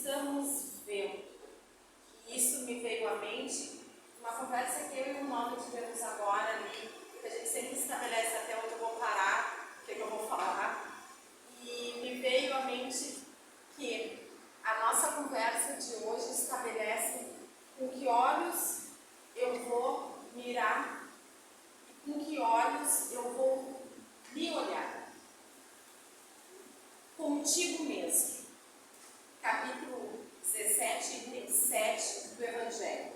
estamos vendo. E isso me veio à mente, uma conversa que eu e o nome tivemos agora ali, que a gente sempre estabelece até onde eu vou parar, o que eu vou falar. E me veio à mente que a nossa conversa de hoje estabelece com que olhos eu vou mirar e com que olhos eu vou me olhar. Contigo mesmo. Capítulo 17 e 27 do Evangelho.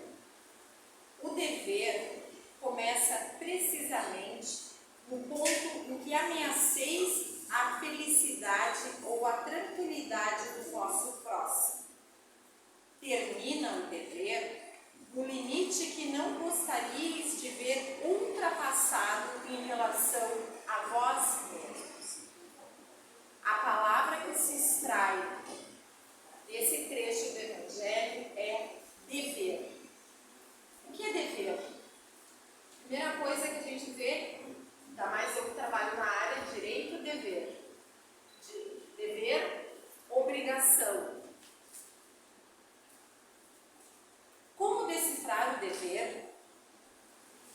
O dever começa precisamente no ponto em que ameaceis a felicidade ou a tranquilidade do vosso próximo. Termina o dever no limite que não gostaríeis de ver ultrapassado em relação a vós mesmos. A palavra que se extrai desse trecho do Evangelho é dever. O que é dever? Primeira coisa que a gente vê, ainda mais eu que trabalho na área de direito, dever. Dever, obrigação. Como decifrar o dever?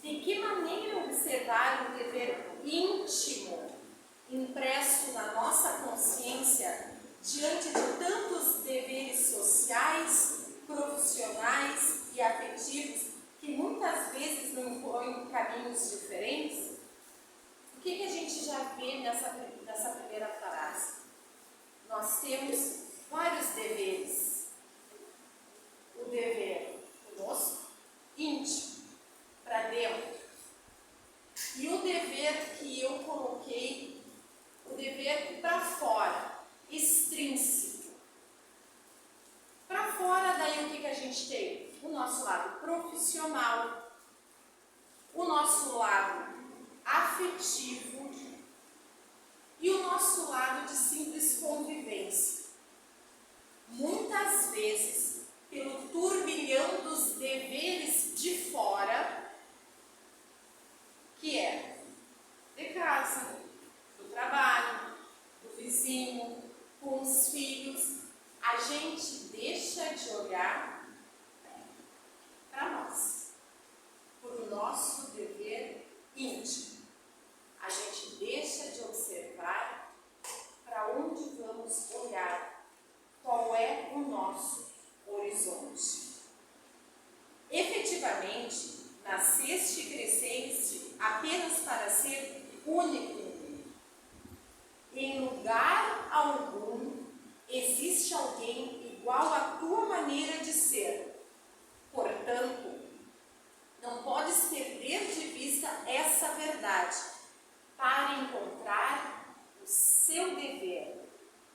De que maneira observar o dever íntimo, impresso na nossa consciência, diante de tantos deveres sociais, profissionais e afetivos que muitas vezes nos impõem caminhos diferentes? O que a gente já vê nessa primeira frase? Nós temos vários deveres. O dever conosco, íntimo, para dentro. E o dever que eu coloquei, o dever para fora, extrínseco. Para fora, daí o que a gente tem? O nosso lado profissional, o nosso lado afetivo e o nosso lado de simples convivência. Muitas vezes, pelo turbilhão dos deveres de fora, que é de casa, do trabalho, do vizinho, com os filhos, a gente deixa de olhar para nós, por o nosso dever íntimo. A gente deixa de observar para onde vamos olhar, qual é o nosso horizonte. Efetivamente, nasceste e cresceste apenas para ser único no mundo. Em lugar algum existe alguém igual à tua maneira de ser. Portanto, não podes perder de vista essa verdade para encontrar o seu dever,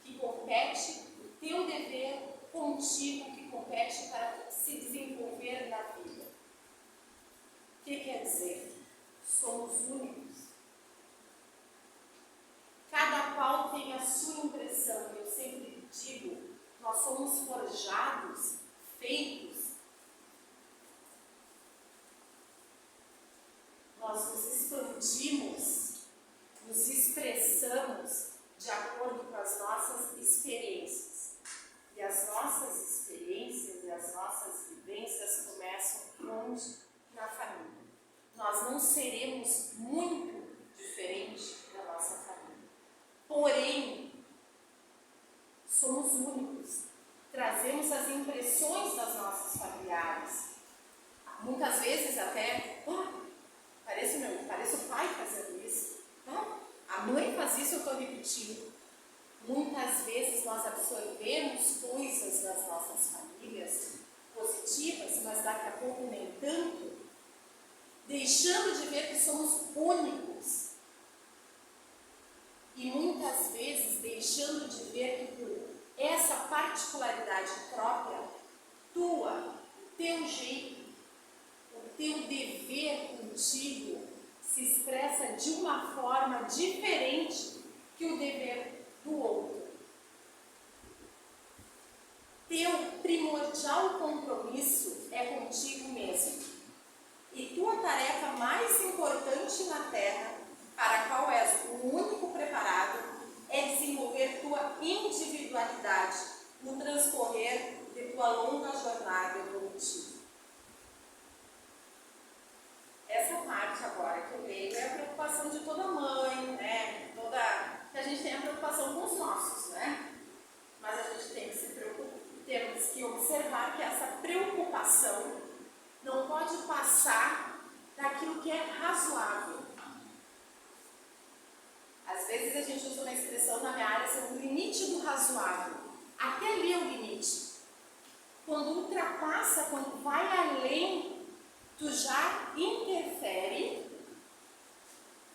que compete, o teu dever contigo, que compete para se desenvolver na vida. O que quer dizer? Somos únicos. Cada qual tem a sua impressão. Eu sempre digo, nós somos forjados, feitos. Nós nos expandimos, nos expressamos de acordo com as nossas experiências. E as nossas experiências e as nossas vivências começam onde? Na família. Nós não seremos muito diferentes da nossa família. Porém, somos únicos. Trazemos as impressões das nossas familiares. Muitas vezes até, parece o pai fazendo isso. A mãe faz isso, eu estou repetindo. Muitas vezes nós absorvemos coisas das nossas famílias positivas, mas daqui a pouco nem tanto, deixando de ver que somos únicos. E muitas vezes deixando de ver que por essa particularidade própria, tua, o teu jeito, o teu dever contigo se expressa de uma forma diferente que o dever do outro. Teu primordial compromisso é contigo mesmo. E tua tarefa mais importante na Terra, para a qual és o único preparado, é desenvolver tua individualidade no transcorrer uma longa jornada evolutiva. Essa parte agora que eu leio é a preocupação de toda mãe, né? Que a gente tem a preocupação com os nossos, né? Mas a gente tem que se preocupar, temos que observar que essa preocupação não pode passar daquilo que é razoável. Às vezes a gente usa uma expressão na minha área, assim, o limite do razoável. Até ali é o limite. Quando ultrapassa, quando vai além, tu já interfere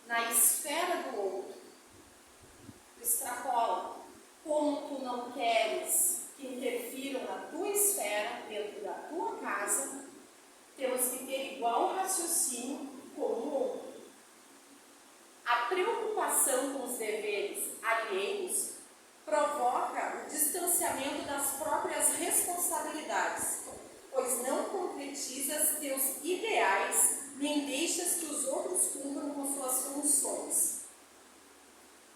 na esfera do outro. Tu extrapola. Como tu não queres que interfiram na tua esfera, dentro da tua casa, temos que ter igual raciocínio com o outro. A preocupação com os deveres alheios provoca o distanciamento das próprias responsabilidades, pois não concretizas teus ideais, nem deixas que os outros cumpram com suas funções.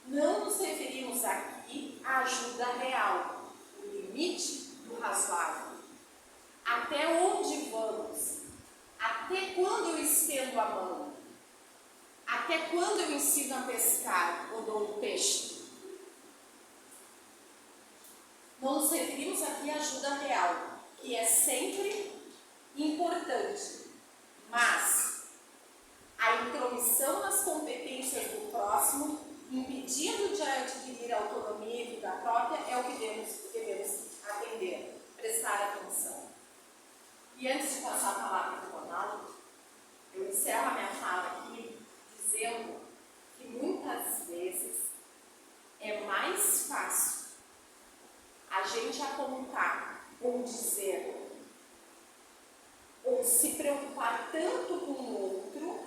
Não nos referimos aqui à ajuda real, o limite do razoável. Até onde vamos? Até quando eu estendo a mão? Até quando eu ensino a pescar ou dou um peixe? Não nos referimos aqui à ajuda real, que é sempre importante, mas a intromissão nas competências do próximo, impedindo de adquirir autonomia e vida própria, é o que devemos atender, prestar atenção. E antes de passar a palavra para o Ronaldo, eu encerro a minha fala aqui dizendo que muitas vezes é mais fácil a gente apontar ou dizer ou se preocupar tanto com o outro,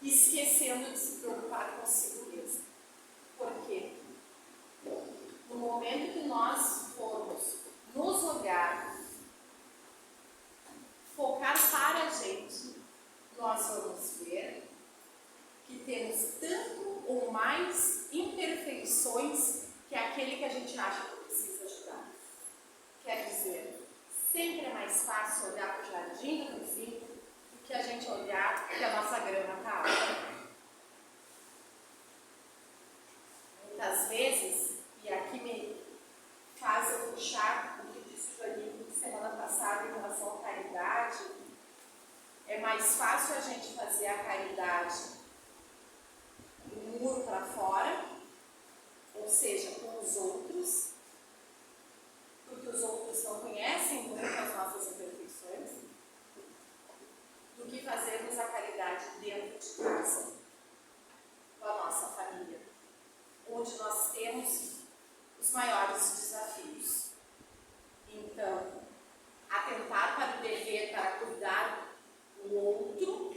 esquecendo de se preocupar consigo mesmo. Por quê? No momento que nós formos nos olhar, focar para a gente, nós vamos ver que temos tanto ou mais imperfeições que aquele que a gente acha que precisa ajudar. Quer dizer, sempre é mais fácil olhar para o jardim do vizinho do que a gente olhar que a nossa grama está alta. Muitas vezes, e aqui me faz eu puxar o que disse o Joaninho semana passada em relação à caridade, é mais fácil a gente fazer a caridade do muro para fora, ou seja, com os outros, porque os outros não conhecem muito as nossas imperfeições, do que fazermos a caridade dentro de casa, com a nossa família, onde nós temos os maiores desafios. Então, atentar para o dever, para cuidar do outro,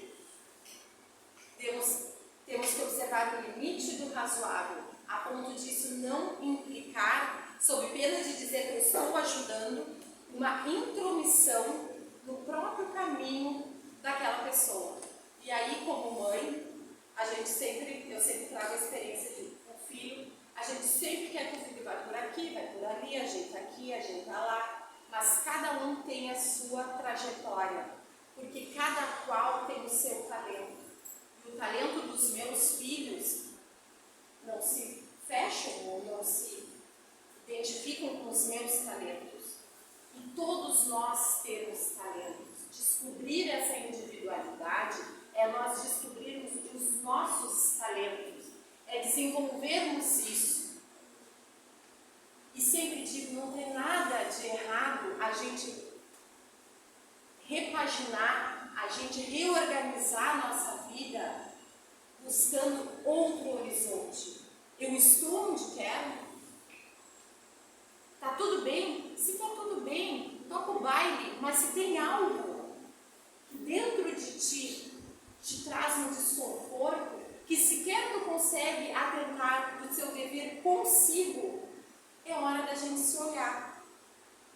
temos que observar o limite do razoável, a ponto disso não implicar, sob pena de dizer que eu estou ajudando, uma intromissão no próprio caminho daquela pessoa. E aí, como mãe, eu sempre trago a experiência de um filho, a gente sempre quer que o filho vá por aqui, vai por ali, ajeita lá, mas cada um tem a sua trajetória, porque cada qual tem o seu talento. E o talento dos meus filhos não se fecham ou não se identificam com os meus talentos. E todos nós temos talentos. Descobrir essa individualidade é nós descobrirmos os nossos talentos, é desenvolvermos isso. E sempre digo, não tem nada de errado a gente repaginar, a gente reorganizar a nossa vida buscando outro horizonte. Eu estou onde quero? Tá tudo bem? Se tá tudo bem, toca o baile, mas se tem algo que dentro de ti te traz um desconforto, que sequer tu consegue atentar do seu dever consigo, é hora da gente se olhar.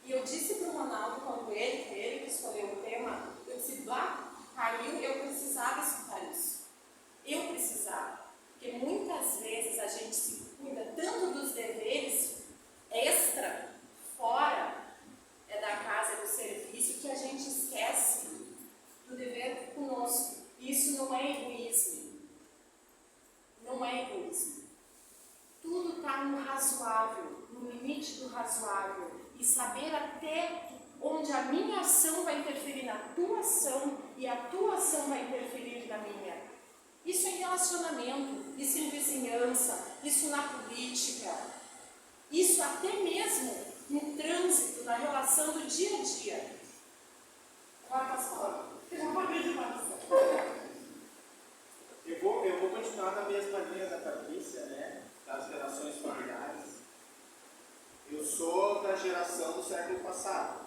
E eu disse para o Ronaldo, quando ele que escolheu o tema, eu disse, caiu, eu precisava escutar isso. Eu precisava. Porque muitas vezes a gente se cuida tanto dos deveres extra, fora, limite do razoável e saber até onde a minha ação vai interferir na tua ação e a tua ação vai interferir na minha. Isso em relacionamento, isso em vizinhança, isso na política, isso até mesmo no trânsito, na relação do dia a dia. Vai, pastor. Eu vou abrir demais. Eu vou continuar na mesma linha da Patrícia, né? Das relações familiares. Eu sou da geração do século passado.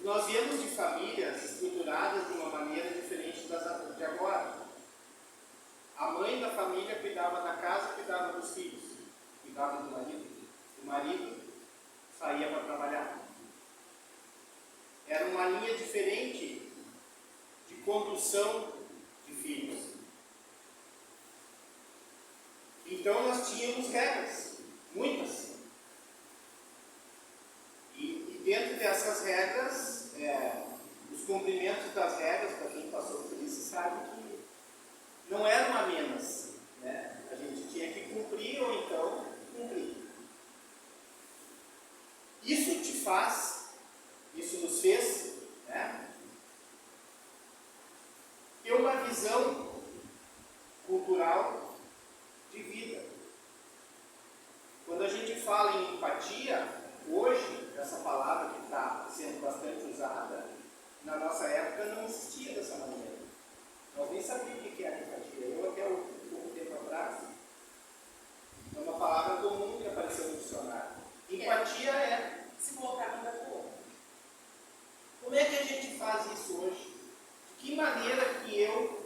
Nós viemos de famílias estruturadas de uma maneira diferente das de agora. A mãe da família cuidava da casa, cuidava dos filhos, cuidava do marido. O marido saía para trabalhar. Era uma linha diferente de condução de filhos. Então nós tínhamos regras, muitas. E dentro dessas regras, os cumprimentos das regras, para quem passou por isso, sabe que não era uma menos, né? A gente tinha que cumprir ou então cumprir. Isso nos fez, né, ter uma visão cultural de vida. Quando a gente fala em empatia, hoje, essa palavra que está sendo bastante usada, na nossa época não existia dessa maneira. Nós nem sabíamos o que era empatia. Eu até pouco tempo atrás, é uma palavra comum que apareceu no dicionário. Empatia é se colocar no lugar do outro. Como é que a gente faz isso hoje? De que maneira que eu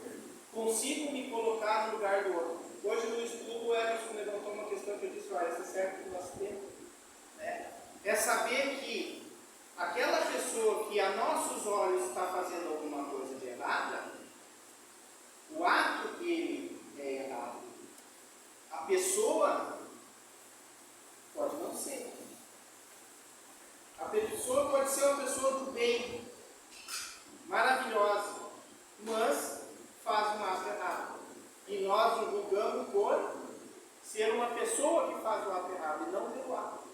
consigo me colocar no lugar do outro? Hoje no estudo o Emerson levantou uma questão que eu disse, olha, essa serve para o nosso tempo. Né? É saber que aquela pessoa que a nossos olhos está fazendo alguma coisa de errada, o ato dele é errado. A pessoa pode não ser. A pessoa pode ser uma pessoa do bem, maravilhosa, mas faz um ato errado. E nós o julgamos por ser uma pessoa que faz o ato errado e não pelo ato.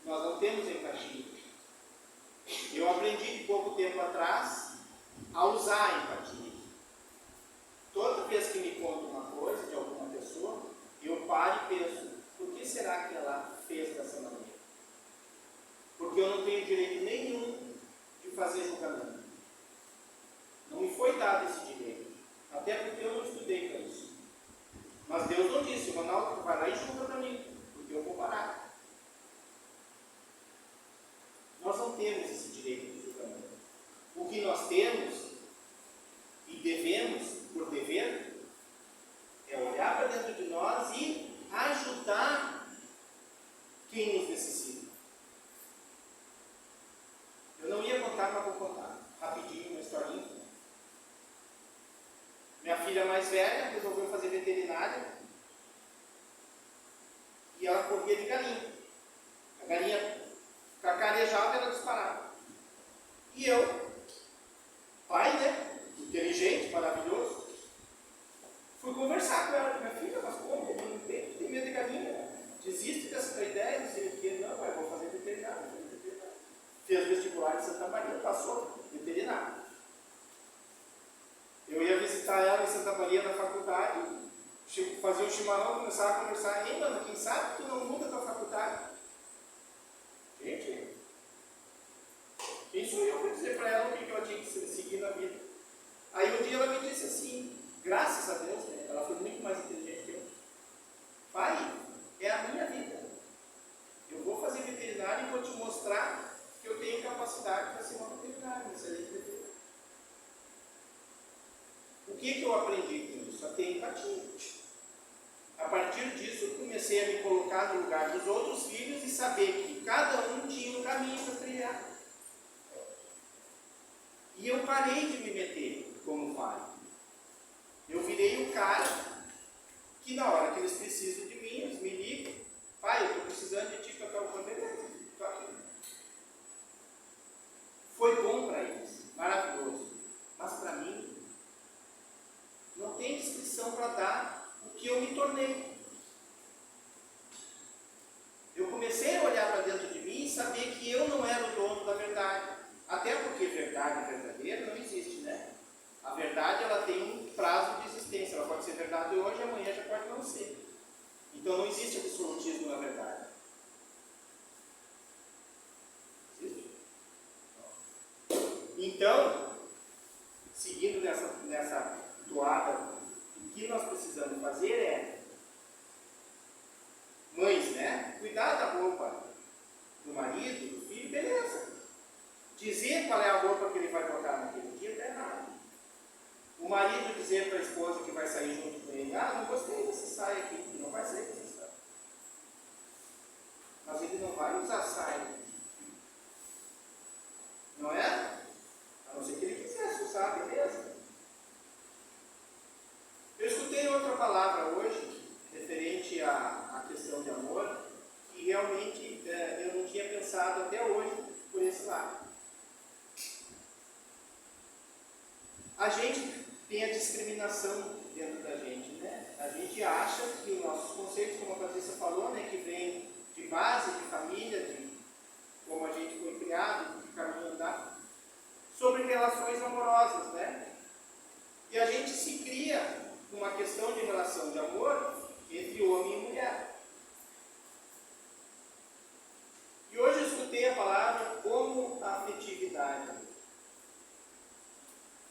Nós não temos empatia. Eu aprendi de pouco tempo atrás a usar a empatia. Toda vez que me conta uma coisa de alguma pessoa, eu paro e penso, por que será que ela fez dessa maneira? Porque eu não tenho direito nenhum de fazer julgamento. Não me foi dado esse direito. Até porque eu não estudei para isso. Mas Deus não disse, Ronaldo, vai lá e julga para mim, porque eu vou parar. Nós não temos esse direito de julgamento. O que nós temos e devemos, por dever, é olhar para dentro de nós e ajudar quem nos necessita. Eu não ia contar, mas vou contar rapidinho uma historinha. Minha filha mais velha resolveu fazer veterinária e ela corria de galinha. A galinha cacarejava e ela disparava. E eu, pai, né, inteligente, maravilhoso, fui conversar com ela. Minha filha, mas como? Não tem medo de galinha? Desiste dessa ideia, não sei o que. Não, pai, vou fazer veterinária. Fez vestibular em Santa Maria, passou veterinário. Eu ia visitar ela em Santa Maria na faculdade, fazia um chimarrão, começava a conversar. Ei, mano, quem sabe tu não muda a tua faculdade? Gente, quem sou eu para dizer para ela o que ela tinha que seguir na vida? Aí um dia ela me disse assim, graças a Deus, né, ela foi muito mais inteligente que eu. Pai, é a minha vida. Eu vou fazer veterinário e vou te mostrar que eu tenho capacidade para ser uma veterinária, um excelente veterinário. O que eu aprendi com isso? A ter empatia. A partir disso, eu comecei a me colocar no lugar dos outros filhos e saber que cada um tinha um caminho para trilhar. E eu parei de me meter como pai. Eu virei o cara que na hora que eles precisam de mim, eles me ligam. Pai, eu estou precisando de ti para tal coisa. Estou aqui. Foi bom para eles, maravilhoso. Mas para mim, não tem descrição. disposição para dar o que eu me tornei. Eu comecei a olhar para dentro de mim e saber que eu não era o dono da verdade. Até porque verdade verdadeira não existe, né? A verdade, ela tem um prazo de existência. Ela pode ser verdade hoje, amanhã já pode não ser. Então não existe absolutismo na verdade. Existe? Então, seguindo nessa toada, o que nós precisamos fazer é, mães, né? Cuidar da roupa do marido, do filho, beleza. Dizer qual é a roupa que ele vai botar naquele dia está errado. O marido dizer para a esposa que vai sair junto com ele, não gostei dessa saia aqui, ele não vai sair com essa saia. Mas ele não vai usar saia. Não é? A não ser que ele quisesse usar, beleza. Eu escutei outra palavra hoje, referente à questão de amor, que realmente eu não tinha pensado até hoje por esse lado. A gente tem a discriminação dentro da gente, né? A gente acha que os nossos conceitos, como a Patrícia falou, né, que vem de base, de família, de como a gente foi criado, de caminho andar, sobre relações amorosas, né? E a gente se cria uma questão de relação de amor entre homem e mulher. E hoje eu escutei a palavra homoafetividade.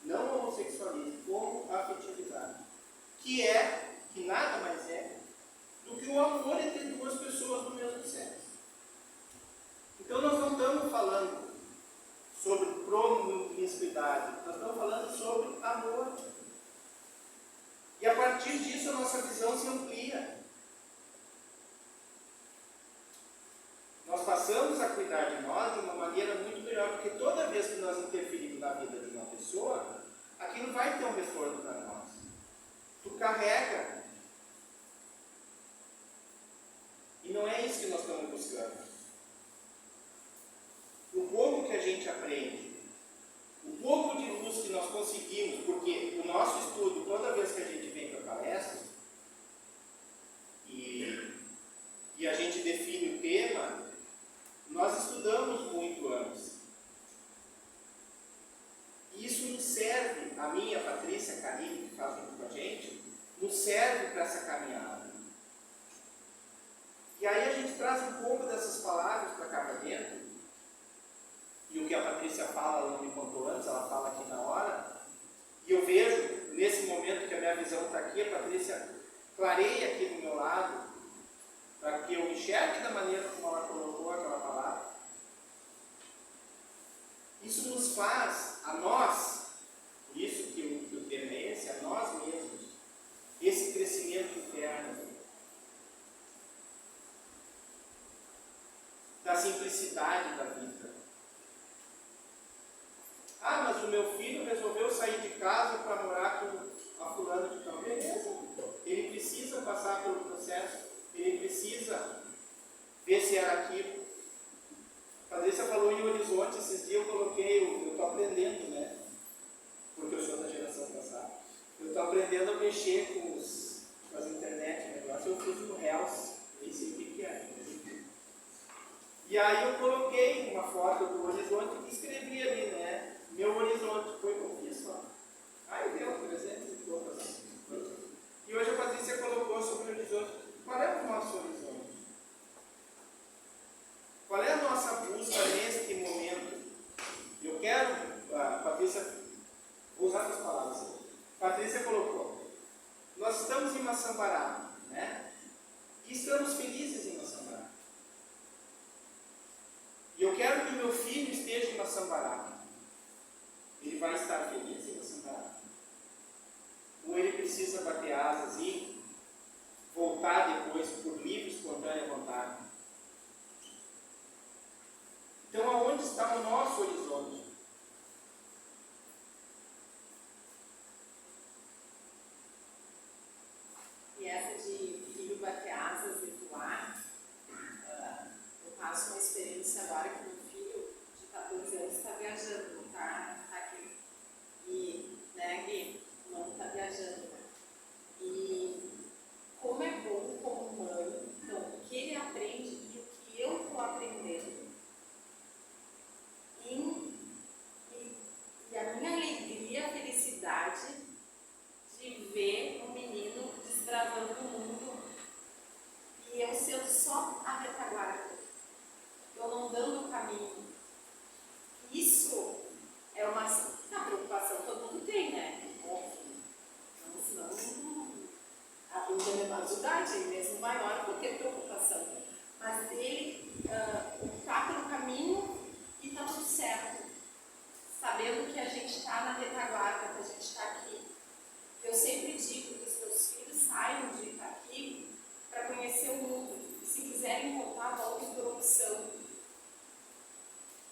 Não homossexualismo, homoafetividade. Que nada mais é do que o amor entre duas pessoas do mesmo sexo. Então nós não estamos falando sobre promiscuidade, nós estamos falando sobre amor. E a partir disso a nossa visão se amplia. Nós passamos a cuidar de nós de uma maneira muito melhor, porque toda vez que nós interferimos na vida de uma pessoa, aquilo vai ter um retorno para nós. Tu carrega. E não é isso que nós estamos buscando. O pouco que a gente aprende, o pouco de luz que nós conseguimos, porque o nosso estudo, toda vez que a gente vem para a palestra, e a gente define o tema, nós estudamos muito antes. E isso nos serve, a mim e a Patrícia, a Karine, que faz junto com a gente, nos serve para essa caminhada. E aí a gente traz um pouco dessas palavras para cá para dentro, e o que a Patrícia fala, ela não me contou antes, ela fala aqui na hora, e eu vejo, nesse momento que a minha visão está aqui, a Patrícia clareia aqui do meu lado, para que eu enxergue da maneira como ela colocou aquela palavra. Isso nos faz, a nós, isso que o tema é esse, a nós mesmos, esse crescimento interno, da simplicidade da vida. Mas o meu filho resolveu sair de casa para morar com a fulana de tal. Beleza, ele precisa passar pelo processo, ele precisa ver se era aquilo. A Patrícia falou em horizonte, esses dias eu coloquei, eu estou aprendendo, né? Porque eu sou da geração passada. Eu estou aprendendo a mexer com as internet, negócio. Eu fiz no Reels, nem sei o que é. E aí eu coloquei uma foto do horizonte e escrevi ali, né? Meu horizonte foi o que eu fiz, ó. Aí deu 300 e poucas. E hoje a Patrícia colocou sobre o horizonte. Qual é o nosso horizonte? Qual é a nossa busca neste momento? Eu quero, Patrícia, vou usar as palavras. Patrícia colocou, nós estamos em Massambará, né? E estamos felizes em Massambará. E eu quero que o meu filho esteja em Massambará. Ele vai estar feliz em Massambará? Ou ele precisa bater asas e voltar depois por livre, espontânea vontade? Então, aonde está o nosso horizonte? E essa de filho bater asas e voar, eu passo uma experiência agora que meu filho de 14 anos está viajando tamanho da menor de idade, mesmo maior, por ter preocupação. Mas ele optar pelo caminho e está tudo certo. Sabendo que a gente está na retaguarda, que a gente está aqui. Eu sempre digo que os meus filhos saiam de Itaqui para conhecer o mundo. E se quiserem voltar, voltem por opção.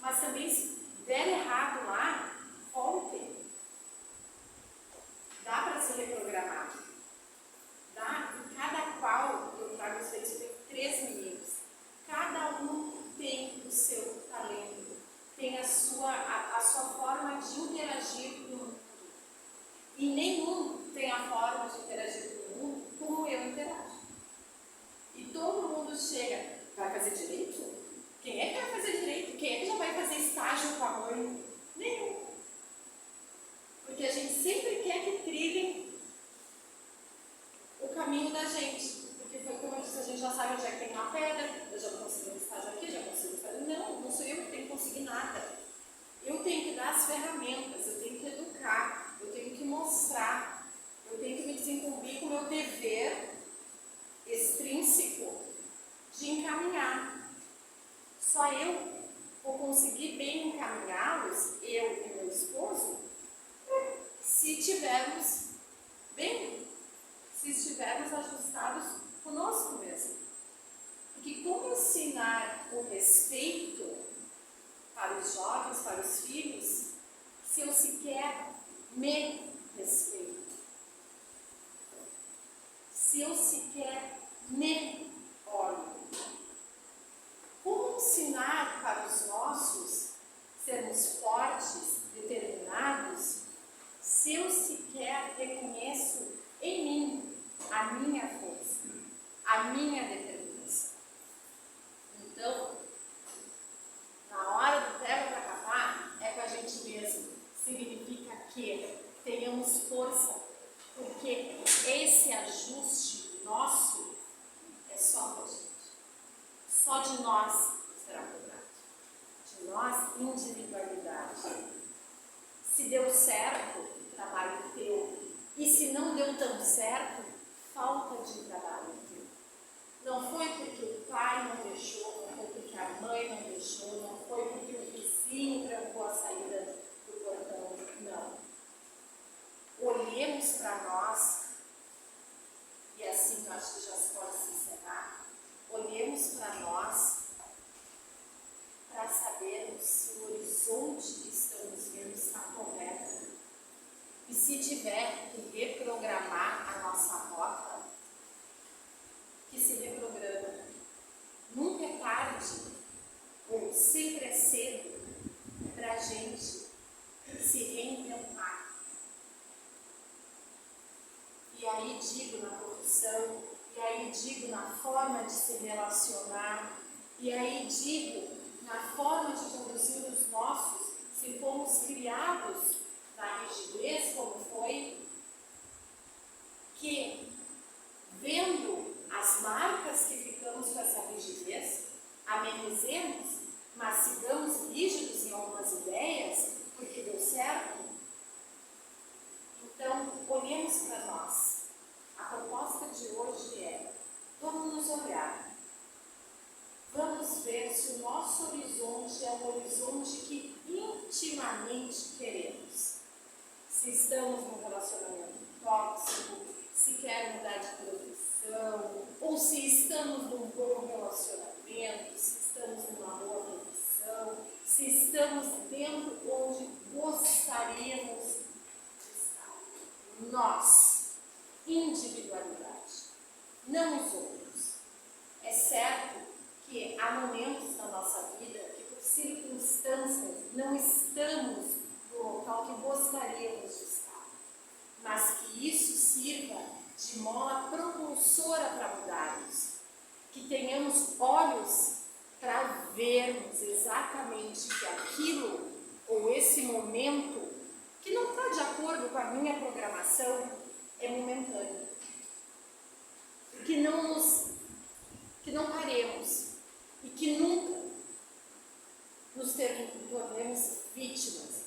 Mas também, se der errado lá, voltem. Dá para se reprogramar. Dá, e cada qual, eu trago os filhos, eu tenho 3 meninos. Cada um tem o seu talento, tem a sua forma de interagir com o mundo. E nenhum tem a forma de interagir com o mundo como eu interajo. E todo mundo chega, vai fazer direito? Quem é que vai fazer direito? Quem é que já vai fazer estágio com a mãe? Nenhum. Porque a gente sempre quer que trilhem o caminho da gente. Porque foi como eu disse, a gente já sabe onde é que tem uma pedra, eu já consegui um estágio aqui, já consigo fazer. Não sou eu que tenho que conseguir nada. Eu tenho que dar as ferramentas, eu tenho que educar, eu tenho que mostrar, eu tenho que me desenvolver com o meu dever extrínseco de encaminhar. Só eu vou conseguir bem encaminhá-los, eu e meu esposo, se estivermos bem, se estivermos ajustados conosco mesmo. Porque como ensinar o respeito para os jovens, para os filhos, se eu sequer me respeito? Se eu sequer me olho? Como ensinar para os nossos sermos fortes, determinados, se eu sequer reconheço em mim a minha força, a minha determinação? Então, na hora do pega para capar, é com a gente mesmo. Significa que tenhamos força, porque esse ajuste nosso é só para a gente. Só de nós será cobrado. De nós, individualidade. Se deu certo, trabalho teu. E se não deu tão certo, falta de trabalho teu. Não foi porque o pai não deixou, não foi porque a mãe não deixou, não foi porque o vizinho trancou a saída do portão. Não. Olhemos para nós, e assim eu acho que já se pode se encerrar. Olhemos para nós para sabermos se o horizonte que estamos vendo está correto. E se tiver que reprogramar a nossa rota, que se reprograma. Nunca é tarde, ou sempre é cedo, para a gente se reinventar. E aí digo na profissão, e aí digo na forma de se relacionar, e aí digo na forma de conduzir os nossos, se fomos criados na rigidez, como foi, que vendo as marcas que ficamos com essa rigidez, amenizemos, mas sigamos rígidos em algumas ideias, porque deu certo. Então, olhemos para nós. A proposta de hoje é: vamos nos olhar. Vamos ver se o nosso horizonte é um horizonte que intimamente queremos. Se estamos num relacionamento tóxico, se quer mudar de profissão, ou se estamos num bom relacionamento, se estamos numa boa profissão, se estamos dentro onde gostaríamos de estar. Nós, individualidade, não os outros. É certo que há momentos na nossa vida que, por circunstâncias, não estamos no local que gostaríamos de estar, mas que isso sirva de mola propulsora para mudarmos, que tenhamos olhos para vermos exatamente que aquilo ou esse momento que não está de acordo com a minha programação é momentâneo, que não paremos e que nunca nos tornemos vítimas.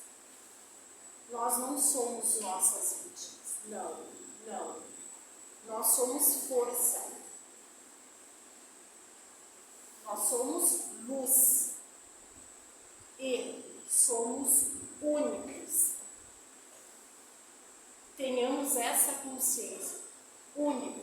Nós não somos nossas vítimas, não. Nós somos somos força. Nós somos luz. E somos únicos. Tenhamos essa consciência. Únicos.